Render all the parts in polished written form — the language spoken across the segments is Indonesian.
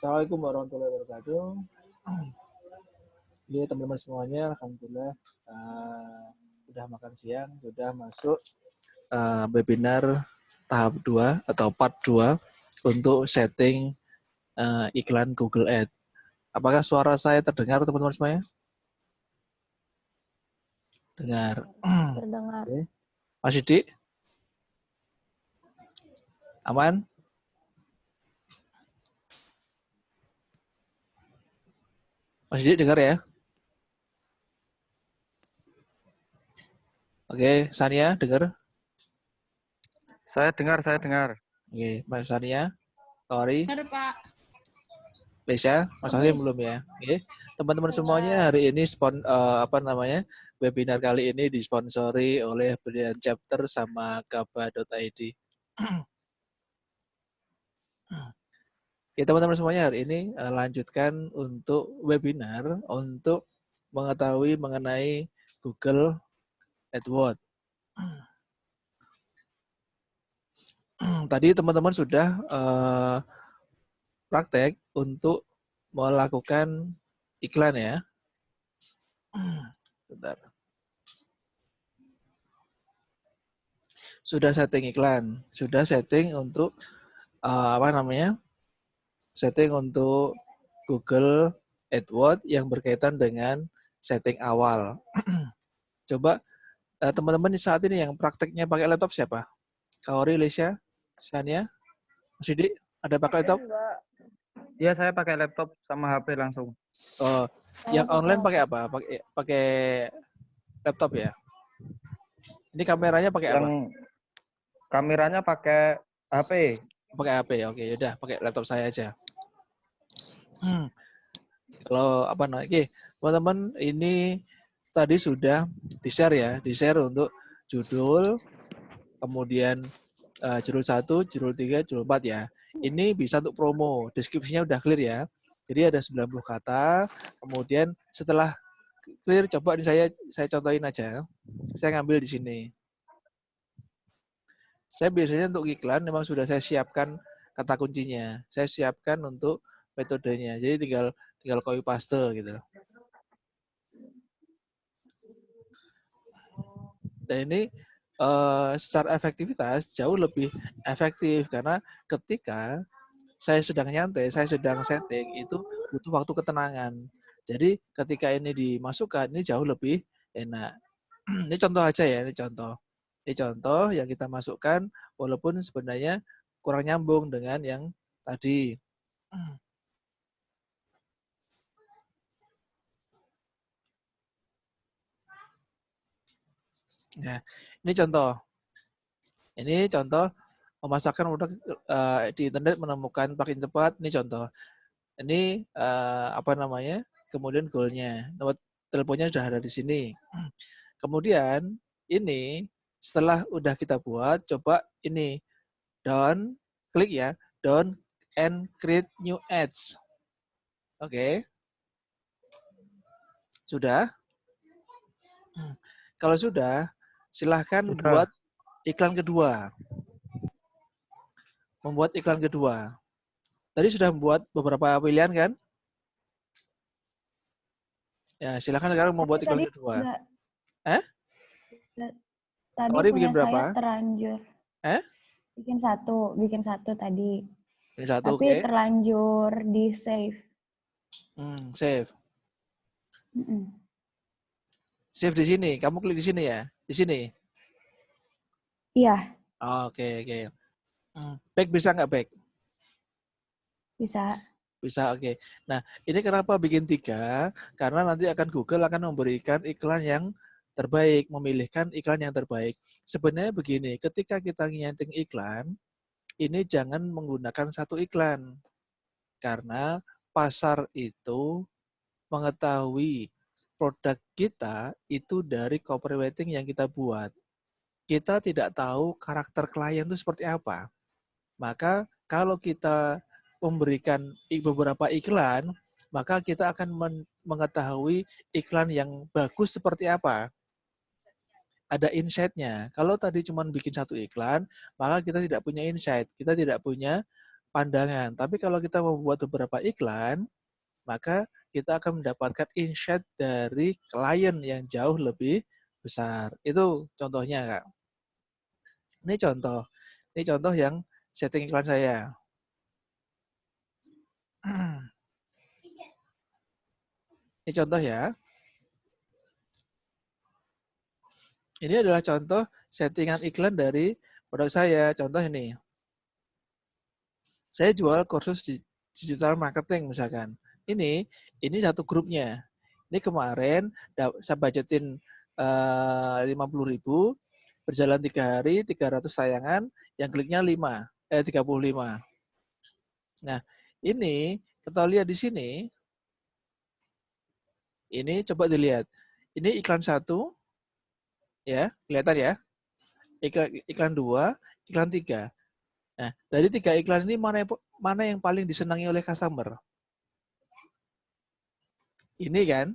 Assalamualaikum warahmatullahi wabarakatuh. Ini teman-teman semuanya, alhamdulillah sudah makan siang, sudah masuk webinar tahap 2 atau part 2 untuk setting iklan Google Ads. Apakah suara saya terdengar teman-teman semuanya? Dengar. Terdengar. Oke. Mas Didi? Aman? Mas Didi dengar ya? Oke, Sania dengar? Saya dengar. Oke, Mas Sania, Tori, Benar, Pak. Lisa, Mas Hasim belum ya? Oke, teman-teman semuanya hari ini webinar kali ini disponsori oleh Brilliant Chapter sama Kaba.id. Oke, teman-teman semuanya hari ini lanjutkan untuk webinar untuk mengetahui mengenai Google AdWords. Tadi teman-teman sudah praktek untuk melakukan iklan ya. Bentar. Sudah setting iklan, sudah setting untuk setting untuk Google AdWords yang berkaitan dengan setting awal. Coba teman-teman saat ini yang prakteknya pakai laptop siapa? Kaori, Lesya, Sania, Mas Didi, ada pakai laptop? Iya, saya pakai laptop sama HP langsung. Oh, yang online pakai apa? Pakai laptop ya? Ini kameranya pakai apa? Kameranya pakai HP. Pakai HP, oke, yaudah pakai laptop saya aja. Kalau teman-teman ini tadi sudah di-share untuk judul, kemudian judul 1, judul 3, judul 4 ya. Ini bisa untuk promo, deskripsinya udah clear ya. Jadi ada 90 kata, kemudian setelah clear coba saya contohin aja. Saya ngambil di sini. Saya biasanya untuk iklan memang sudah saya siapkan kata kuncinya. Saya siapkan untuk metodenya. Jadi tinggal copy paste gitu. Dan ini secara efektivitas jauh lebih efektif karena ketika saya sedang nyantai, saya sedang setting itu butuh waktu ketenangan. Jadi ketika ini dimasukkan ini jauh lebih enak. Ini contoh aja ya, ini contoh. Ini contoh yang kita masukkan walaupun sebenarnya kurang nyambung dengan yang tadi. Nah, ini contoh. Ini contoh memasakkan produk di internet menemukan plugin tepat. Ini contoh. Ini kemudian goalnya. Nomor teleponnya sudah ada di sini. Kemudian ini setelah udah kita buat, coba ini down, klik ya, down and create new ads. Oke. Sudah? Kalau sudah, silahkan buat iklan kedua. Membuat iklan kedua. Tadi sudah membuat beberapa pilihan kan? Ya, silahkan sekarang membuat iklan kedua. Tadi Kori punya bikin berapa? saya terlanjur. Bikin satu tadi. Bikin satu, tapi terlanjur di save. Save. Save di sini. Kamu klik di sini ya? Di sini? Iya. Oke. Back bisa nggak back? Bisa. Bisa, oke. Nah, ini kenapa bikin 3? Karena nanti Google akan memberikan iklan yang terbaik, memilihkan iklan yang terbaik. Sebenarnya begini, ketika kita nyeting iklan, ini jangan menggunakan satu iklan. Karena pasar itu mengetahui produk kita itu dari copywriting yang kita buat. Kita tidak tahu karakter klien itu seperti apa. Maka kalau kita memberikan beberapa iklan, maka kita akan mengetahui iklan yang bagus seperti apa. Ada insight-nya. Kalau tadi cuma bikin satu iklan, maka kita tidak punya insight. Kita tidak punya pandangan. Tapi kalau kita membuat beberapa iklan, maka kita akan mendapatkan insight dari klien yang jauh lebih besar. Itu contohnya, Kak. Ini contoh. Ini contoh yang setting iklan saya. Ini contoh ya. Ini adalah contoh settingan iklan dari produk saya. Contoh ini. Saya jual kursus digital marketing misalkan. Ini satu grupnya. Ini kemarin saya budgetin 50.000, berjalan 3 hari, 300 sayangan, yang kliknya 35. Nah, ini kita lihat di sini. Ini coba dilihat. Ini iklan 1, ya, kelihatan ya. Iklan 2, iklan 3. Nah, dari 3 iklan ini mana yang paling disenangi oleh customer? Ini kan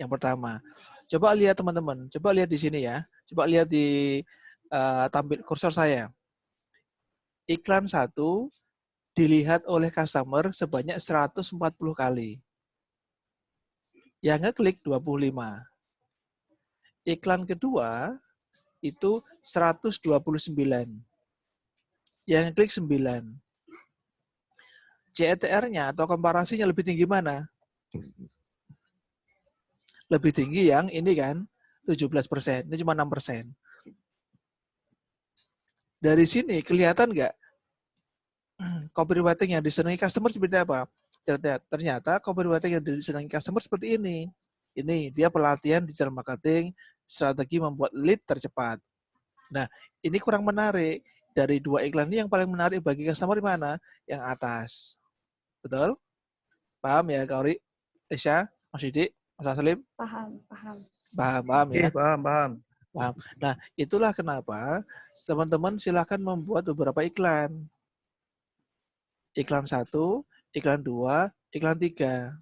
yang pertama. Coba lihat teman-teman, coba lihat di sini ya. Coba lihat di tampil kursor saya. Iklan 1 dilihat oleh customer sebanyak 140 kali. Yang ngeklik 25. Iklan kedua itu 129. Yang klik 9. CTR-nya atau komparasinya lebih tinggi mana? Lebih tinggi yang ini kan, 17%. Ini cuma 6%. Dari sini kelihatan nggak copywriting yang disenangi customer seperti apa? Ternyata copywriting yang disenangi customer seperti ini. Ini dia pelatihan digital marketing, strategi membuat lead tercepat. Nah, ini kurang menarik. Dari 2 iklan ini yang paling menarik bagi customer mana? Yang atas. Betul? Paham ya, Kauri? Isya, Mas Didi, Mas Aslim? Paham. Paham ya? Paham. Paham. Nah, itulah kenapa teman-teman silakan membuat beberapa iklan. Iklan 1, iklan 2, iklan 3.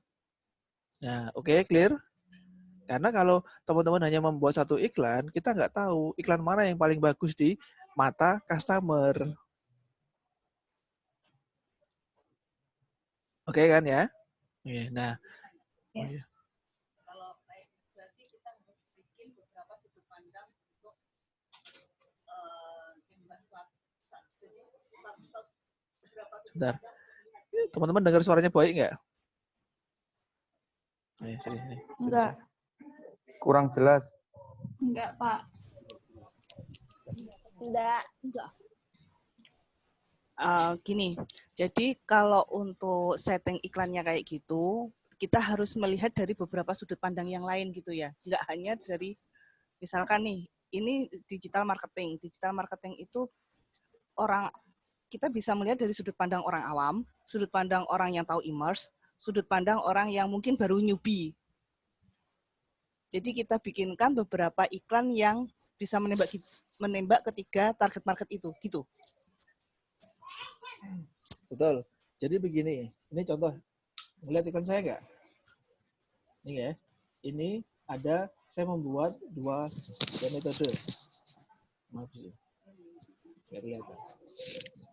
Nah, oke, clear? Karena kalau teman-teman hanya membuat satu iklan, kita nggak tahu iklan mana yang paling bagus di mata customer. Oke kan ya? Nah, Ya. Kalau baik berarti kita harus bikin beberapa sudut pandang untuk sebentar. Teman-teman dengar suaranya baik nggak? Sini. Enggak. Kurang jelas. Enggak, Pak. Enggak. Gini, jadi kalau untuk setting iklannya kayak gitu, kita harus melihat dari beberapa sudut pandang yang lain gitu ya. Nggak hanya dari, misalkan nih, ini digital marketing. Digital marketing itu kita bisa melihat dari sudut pandang orang awam, sudut pandang orang yang tahu immerse, sudut pandang orang yang mungkin baru newbie. Jadi kita bikinkan beberapa iklan yang bisa menembak ketiga target market itu, gitu. Betul. Jadi begini, ini contoh. Melihat iklan saya nggak? Ini ya. Ini ada, saya membuat dua metode. Maaf sih. Nggak kelihatan.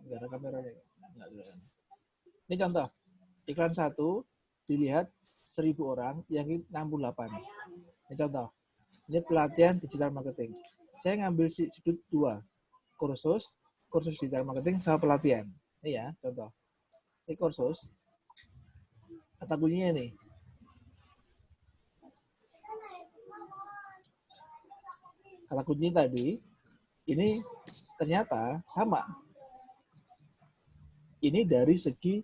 Nggak ada kameranya. Nggak kelihatan. Ini contoh. Iklan 1 dilihat 1.000 orang, yang 68. Ini contoh. Ini pelatihan digital marketing. Saya ngambil sudut 2. Kursus digital marketing sama pelatihan. Ini ya, contoh. Ini kursus. Kata kuncinya nih. Kata kunci tadi, ini ternyata sama. Ini dari segi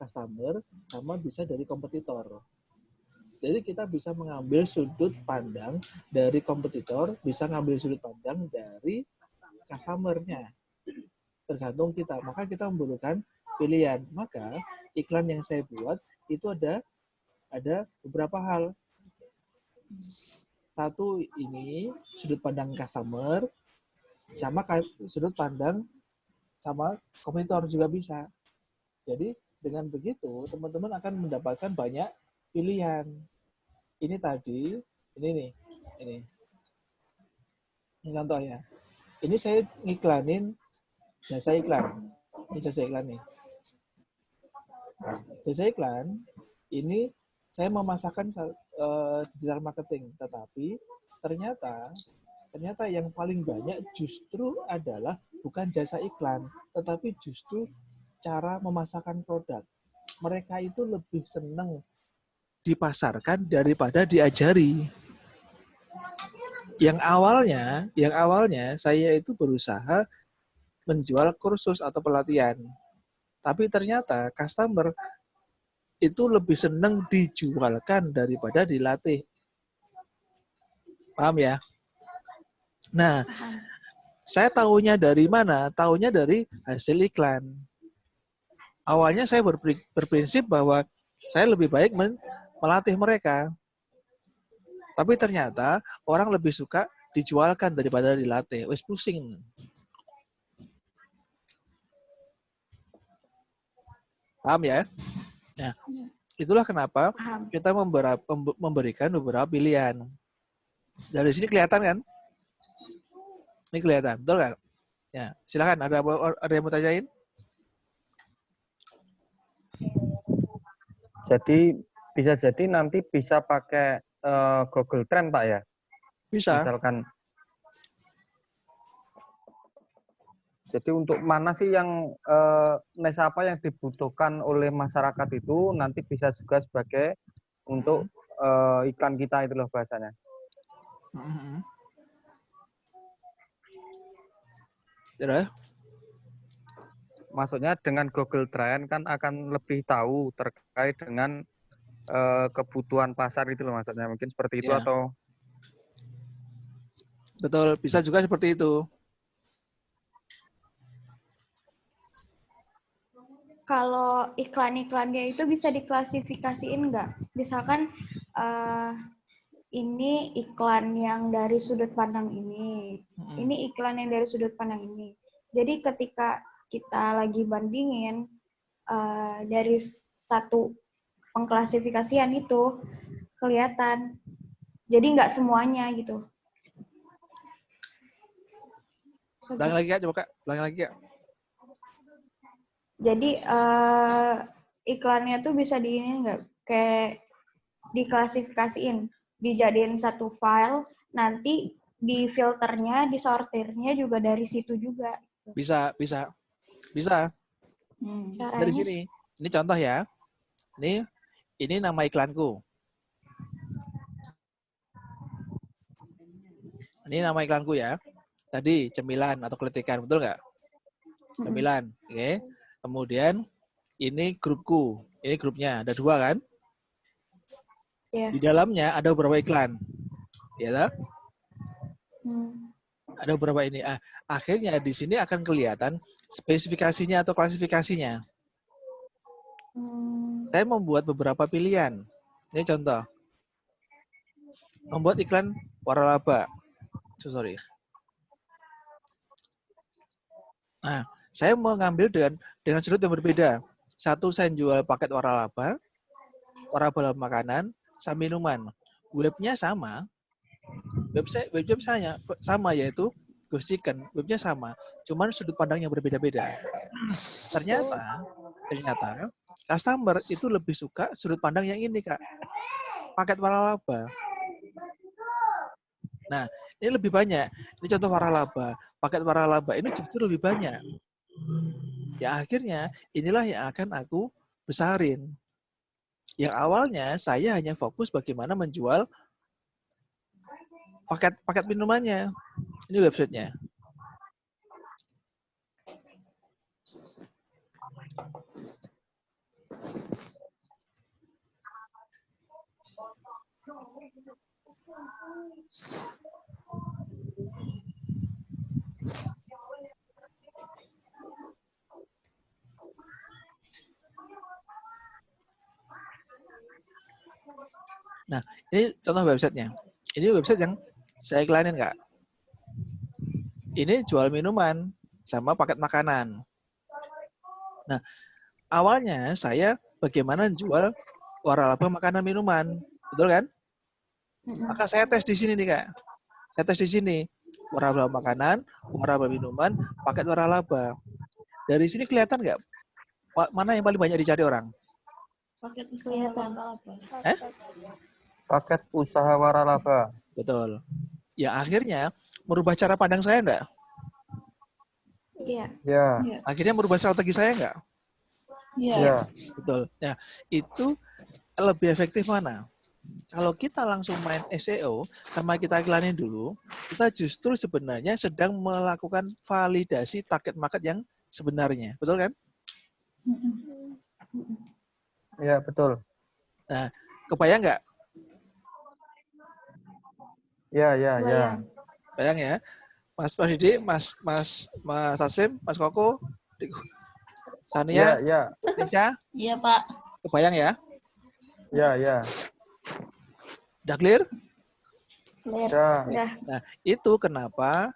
customer, sama bisa dari kompetitor. Jadi kita bisa mengambil sudut pandang dari kompetitor, bisa ngambil sudut pandang dari customer-nya. Tergantung kita. Maka kita membutuhkan pilihan. Maka iklan yang saya buat itu ada beberapa hal. Satu, ini sudut pandang customer, sama sudut pandang sama kompetitor juga bisa. Jadi dengan begitu teman-teman akan mendapatkan banyak pilihan. Ini tadi, ini contoh ya. Ini saya ngiklanin jasa iklan. Ini jasa iklan nih. Jasa iklan ini saya memasarkan digital marketing, tetapi ternyata yang paling banyak justru adalah bukan jasa iklan, tetapi justru cara memasarkan produk. Mereka itu lebih senang dipasarkan daripada diajari. Yang awalnya saya itu berusaha menjual kursus atau pelatihan. Tapi ternyata customer itu lebih senang dijualkan daripada dilatih. Paham ya? Nah, saya tahunya dari mana? Tahunya dari hasil iklan. Awalnya saya berprinsip bahwa saya lebih baik melatih mereka. Tapi ternyata orang lebih suka dijualkan daripada dilatih. Wes pusing. Paham ya? Nah, itulah kenapa kita memberikan beberapa pilihan. Dari sini kelihatan kan? Ini kelihatan, betul kan? Ya, silakan. Ada yang mau tanyain? Jadi bisa jadi nanti bisa pakai Google Trend, Pak ya? Bisa. Misalkan. Jadi untuk mana sih yang niche apa yang dibutuhkan oleh masyarakat itu nanti bisa juga sebagai untuk iklan kita itu loh bahasanya. Ya. Maksudnya dengan Google Trend kan akan lebih tahu terkait dengan kebutuhan pasar itu loh maksudnya. Mungkin seperti itu atau? Betul, bisa juga seperti itu. Kalau iklan-iklannya itu bisa diklasifikasiin nggak? Misalkan ini iklan yang dari sudut pandang ini, ini iklan yang dari sudut pandang ini. Jadi ketika kita lagi bandingin dari satu pengklasifikasian itu kelihatan. Jadi nggak semuanya gitu. Ulangi lagi Kak, coba Kak. Ulangi lagi Kak. Jadi iklannya tuh bisa kayak diklasifikasiin, dijadiin satu file, nanti di filternya, disortirnya juga dari situ juga. Bisa. Dari sini. Ini contoh ya. Ini nama iklanku. Ini nama iklanku ya. Tadi cemilan atau kelitikan, betul nggak? Cemilan, oke. Kemudian ini grupku, ini grupnya ada 2 kan? Yeah. Di dalamnya ada beberapa iklan, ya tak? Ada beberapa ini. Akhirnya di sini akan kelihatan spesifikasinya atau klasifikasinya. Saya membuat beberapa pilihan. Ini contoh. Membuat iklan waralaba. Sorry. Nah, saya mengambil dengan sudut yang berbeda. Satu, saya jual paket waralaba makanan, sama minuman. Webnya sama. Webnya sama yaitu Ghost Chicken. Webnya sama. Cuman sudut pandang yang berbeda-beda. Ternyata customer itu lebih suka sudut pandang yang ini, Kak. Paket waralaba. Nah, ini lebih banyak. Ini contoh waralaba. Paket waralaba ini justru lebih banyak. Ya akhirnya inilah yang akan aku besarin. Yang awalnya saya hanya fokus bagaimana menjual paket minumannya. Ini websitenya. Nah, ini contoh websitenya. Ini website yang saya iklanin, Kak. Ini jual minuman sama paket makanan. Nah, awalnya saya bagaimana jual waralaba makanan minuman. Betul kan? Maka saya tes di sini nih, Kak. Saya tes di sini. Waralaba makanan, waralaba minuman, paket waralaba. Dari sini kelihatan nggak mana yang paling banyak dicari orang? Paket usaha Kelihatan. waralaba. Paket usaha waralaba. Betul. Ya akhirnya merubah cara pandang saya enggak? Iya. Ya, Akhirnya merubah strategi saya enggak? Iya. ya. Betul. Nah, itu lebih efektif mana? Kalau kita langsung main SEO sama kita iklanin dulu, kita justru sebenarnya sedang melakukan validasi target market yang sebenarnya. Betul kan? Ya, betul. Nah, kebayang nggak? Ya, ya, ya. Bayang. Bayang ya. Mas Didi, Mas Taslim, Mas Koko, Ya, Sania, ya. Tisha, Iya, Pak. kebayang ya? Ya, ya. Udah clear? Clear. Ya. Udah. Nah, itu kenapa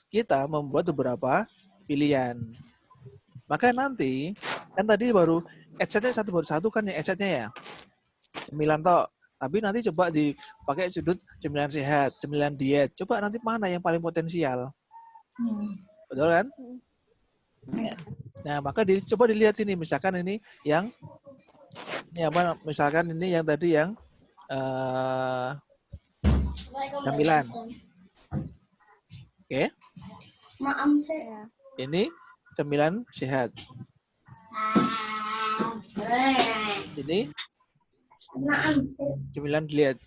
kita membuat beberapa pilihan. Maka nanti, kan tadi baru adsense-nya baru satu kan ya adsense-nya ya. Cemilan tok. Tapi nanti coba dipakai sudut cemilan sehat, cemilan diet. Coba nanti mana yang paling potensial. Betul kan? Iya. Nah, maka coba dilihat ini. Misalkan ini yang, misalkan ini yang tadi yang camilan. Oke. Maaf, saya. Ini cemilan sehat. Ini cemilan diet.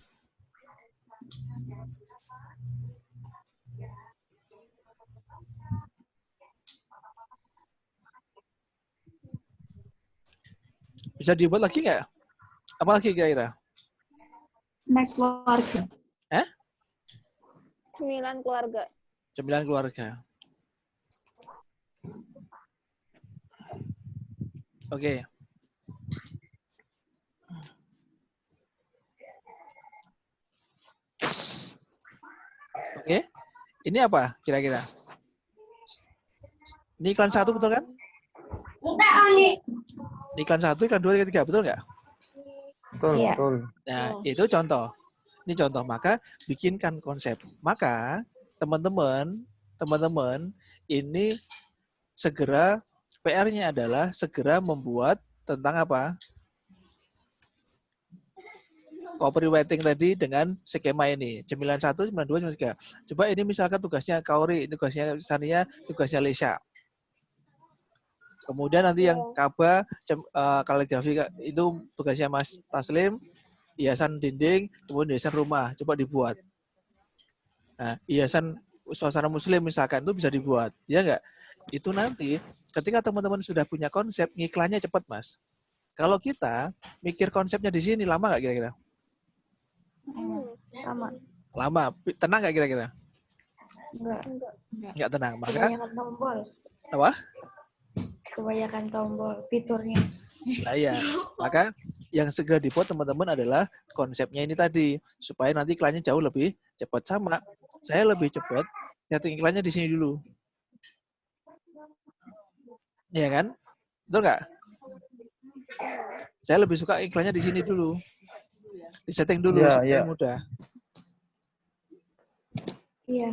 Bisa dibuat lagi nggak? Apa lagi kira-kira? Snack keluarga. Cemilan keluarga. Cemilan keluarga. Oke. Oke. Ini apa kira-kira? Ini iklan 1 betul kan? Ini iklan 1, iklan 2, iklan 3, betul nggak? Betul, Iya. betul. Nah, itu contoh. Ini contoh, maka bikinkan konsep. Maka teman-teman ini segera PR-nya adalah segera membuat tentang apa? Copywriting tadi dengan skema ini. Cemilan 1, cemilan 2, cemilan 3. Coba ini misalkan tugasnya Kauri, tugasnya Sania, tugasnya Lesha. Kemudian nanti yang Kaba, kaligrafi itu tugasnya Mas Taslim, hiasan dinding, kemudian hiasan rumah. Coba dibuat. Nah, hiasan suasana muslim misalkan itu bisa dibuat. Ya enggak? Itu nanti ketika teman-teman sudah punya konsep, ngiklannya cepat, Mas. Kalau kita mikir konsepnya di sini, lama nggak kira-kira? Sama. Lama. Tenang nggak kira-kira? Enggak. Nggak tenang. Maka, Kebanyakan tombol. apa? Kebanyakan tombol fiturnya. Nah, iya. Maka yang segera dibuat teman-teman adalah konsepnya ini tadi. Supaya nanti iklannya jauh lebih cepat. Sama. Saya lebih cepat setting iklannya di sini dulu. Iya kan? Betul nggak? Saya lebih suka iklannya di sini dulu. Disetting dulu Ya, supaya ya. mudah. Iya.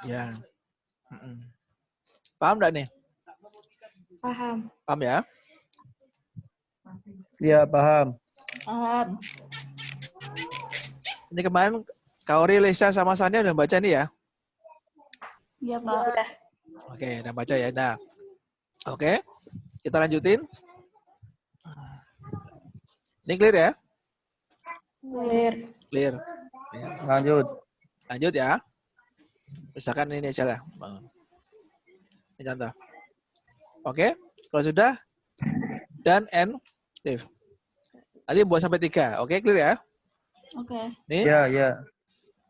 Ya. Paham nggak nih? Paham. Paham ya? Iya, paham. Ini kemarin Kaori, Lesa, sama Sania udah baca nih ya? Iya, Pak. Oke, udah baca ya. Nah, oke. Kita lanjutin. Ini clear ya? Clear. Clear. Ya. Lanjut. Lanjut ya. Misalkan ini aja lah. Ini contoh. Oke. Kalau sudah, dan end, save. Nanti buat sampai 3. Oke, clear ya? Oke. Nih, Ya, ya.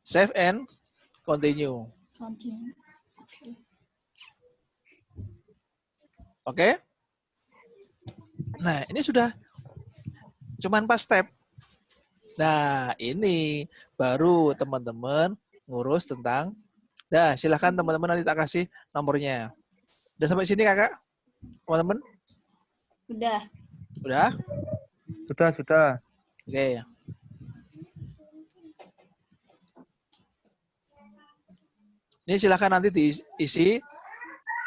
save and continue. Continue. Oke? Nah, ini sudah cuman 4 step. Nah, ini baru teman-teman ngurus tentang. Dah, silahkan teman-teman nanti tak kasih nomornya. Udah sampai sini kakak? Teman-teman? Udah. Udah? Sudah. Oke. Ini silahkan nanti diisi.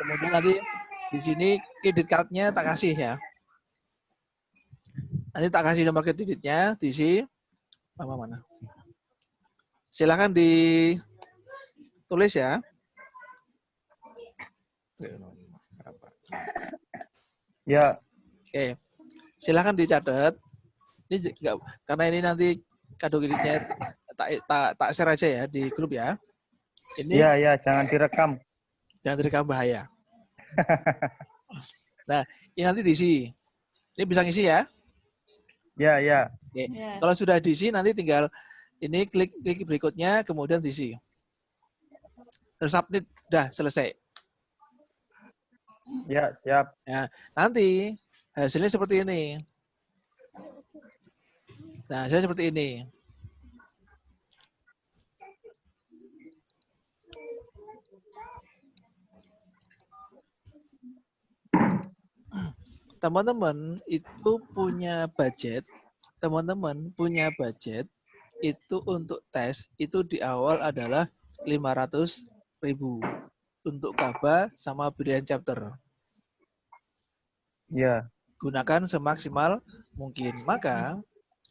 Kemudian nanti di sini kredit card-nya tak kasih ya. Nanti tak kasih nomor kreditnya, diisi. Mana? Silahkan ditulis ya. Ya. Oke, silahkan dicatat. Ini enggak, karena ini nanti kado kreditnya tak share aja ya di grup ya. Ini Ya, jangan direkam. Jangan direkam, bahaya. Nah, ini nanti diisi. Ini bisa ngisi ya. Ya. Oke. Ya. Kalau sudah diisi nanti tinggal ini klik berikutnya kemudian diisi. Terus submit, udah selesai. Ya, siap. Nah, nanti hasilnya seperti ini. Nah, hasilnya seperti ini. Teman-teman itu punya budget. Teman-teman punya budget itu untuk tes itu di awal adalah 500.000 untuk Kaba sama Brilliant Chapter. Ya. Gunakan semaksimal mungkin. Maka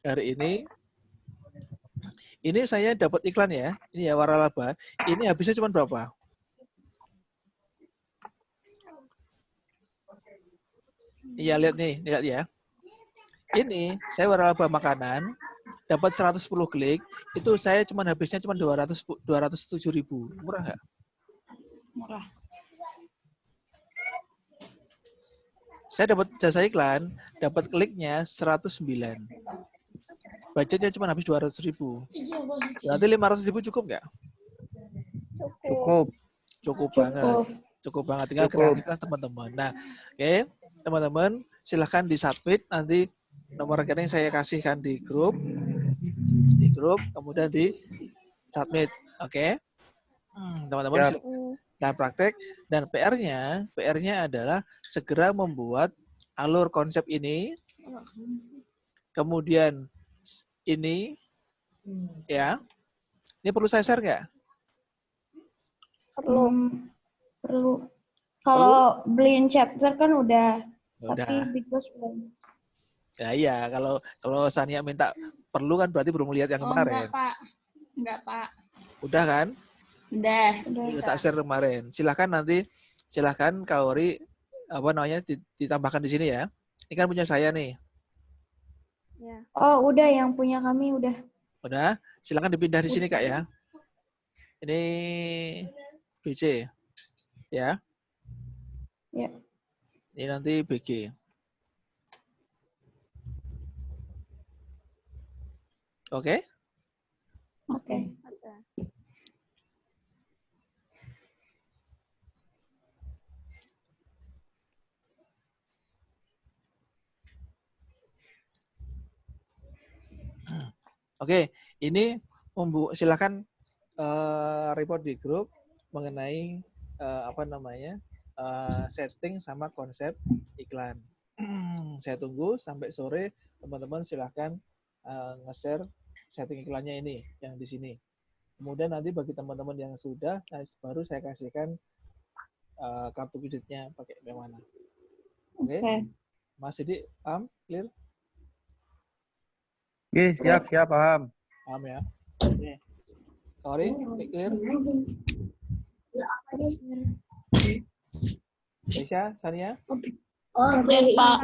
hari ini saya dapat iklan ya. Ini ya waralaba. Ini habisnya cuma berapa? Iya, lihat nih, lihat ya. Ini saya waralaba makanan dapat 110 klik, itu saya cuma habisnya cuma 207.000. Murah nggak? Murah. Saya dapat jasa iklan, dapat kliknya 109. Budgetnya cuma habis 200.000. Berarti 500.000 cukup nggak? Cukup. Cukup banget. Cukup banget. Tinggal kreatif teman-teman. Nah, oke, teman-teman silahkan disubmit, nanti nomor rekening saya kasihkan di grup, kemudian di submit. Oke, teman-teman. Nah, praktek dan PR-nya adalah segera membuat alur konsep ini, kemudian ini, ya. Ini perlu saya share nggak? Perlu. Kalau Brilliant Chapter kan udah. Tapi Big Boss belum. Ya iya, kalau Sania minta perlu kan berarti belum lihat yang kemarin. Enggak, Pak. Udah kan? Udah. Udah tak share kemarin. Silahkan Kaori ditambahkan di sini ya. Ini kan punya saya nih. Ya. Oh, udah yang punya kami udah. Udah, silahkan dipindah di sini Kak ya. Ini BC. Ya. Ya. Ini nanti BG. Oke? Oke. Oke, ini silakan report di grup mengenai setting sama konsep iklan. Saya tunggu sampai sore, teman-teman silahkan nge-share setting iklannya ini yang di sini. Kemudian nanti bagi teman-teman yang sudah, baru saya kasihkan kartu kreditnya pakai yang mana. Oke? Mas Didi, paham? Clear? Oke, siap, paham. Paham ya? Oke. Sorry, clear? Aisyah, Sania? Pak.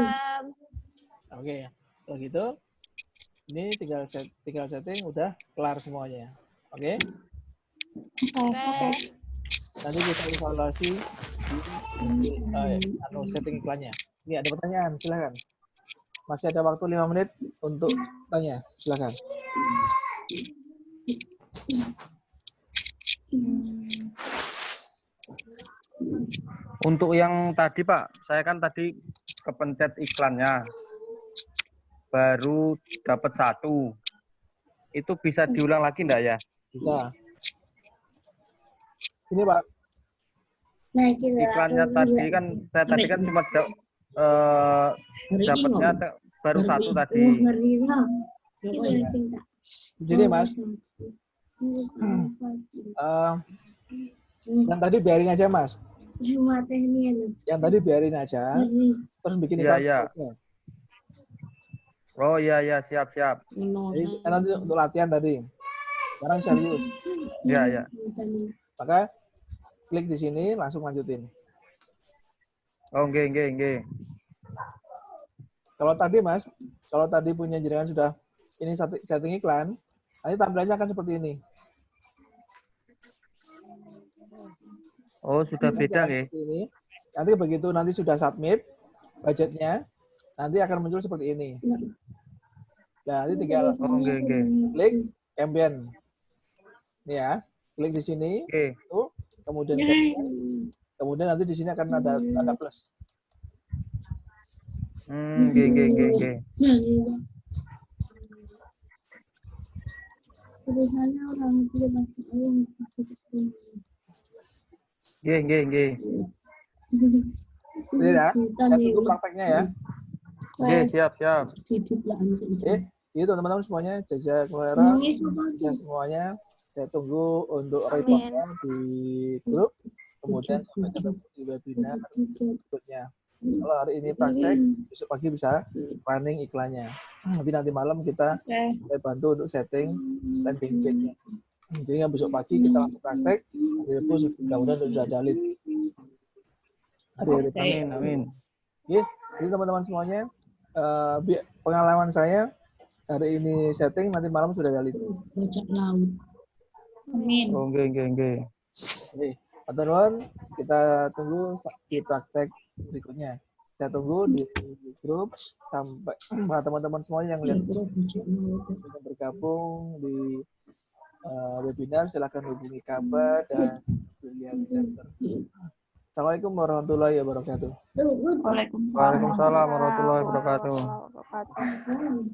Oke, kalau gitu, ini tinggal setting, udah kelar semuanya. Oke? Oke. Nanti kita evaluasi di setting iklannya. Ini ada pertanyaan, silakan. Masih ada waktu 5 menit untuk tanya, silakan. Untuk yang tadi Pak, saya kan tadi kepencet iklannya, baru dapat 1. Itu bisa diulang lagi enggak ya? Bisa. Ini Pak. Iklannya tadi kan, saya tadi kan cuma dapatnya baru 1 tadi. Jadi Mas, Yang tadi biarin aja, Mas. Cuma teknik. Yang tadi biarin aja. Terus bikin Iya, iklan. iya. Oh iya, iya, siap, siap. Jadi nanti untuk latihan tadi. Sekarang serius. Iya, iya. Maka klik di sini, langsung lanjutin. Oh, nggih. Kalau tadi, Mas, kalau tadi punya jenengan sudah ini setting iklan, nanti tampilannya akan seperti ini. Oh, sudah beda nggih. Ini. Nanti begitu nanti sudah submit budgetnya, nanti akan muncul seperti ini. Nah, nanti tinggal Oh, nggih. klik campaign. Ini ya, klik di sini, Oke. kemudian campaign, kemudian nanti di sini akan ada tanda plus. Nggih. Nggih. Ini ya, saya tunggu prakteknya ya. Oke, siap. Oke, itu teman-teman semuanya, jajak khairan, semuanya. Saya tunggu untuk reportnya di grup, kemudian sampai ketemu di webinar berikutnya. Kalau hari ini praktek, besok pagi bisa planning iklannya. Nanti malam saya bantu untuk setting landing page-nya. Jadi besok pagi kita langsung praktek, hari Rabu mudah-mudahan sudah valid. Amin. Oke, jadi teman-teman semuanya, pengalaman saya hari ini setting, nanti malam sudah valid. Amin. Oh, nggih. Oke, teman-teman, kita tunggu di praktek berikutnya. Saya tunggu di grup sampai teman-teman semuanya yang lihat bergabung di webinar, silakan hubungi Kaba dan Julian Center. Assalamualaikum warahmatullahi wabarakatuh. Waalaikumsalam warahmatullahi wabarakatuh. Wabarakatuh.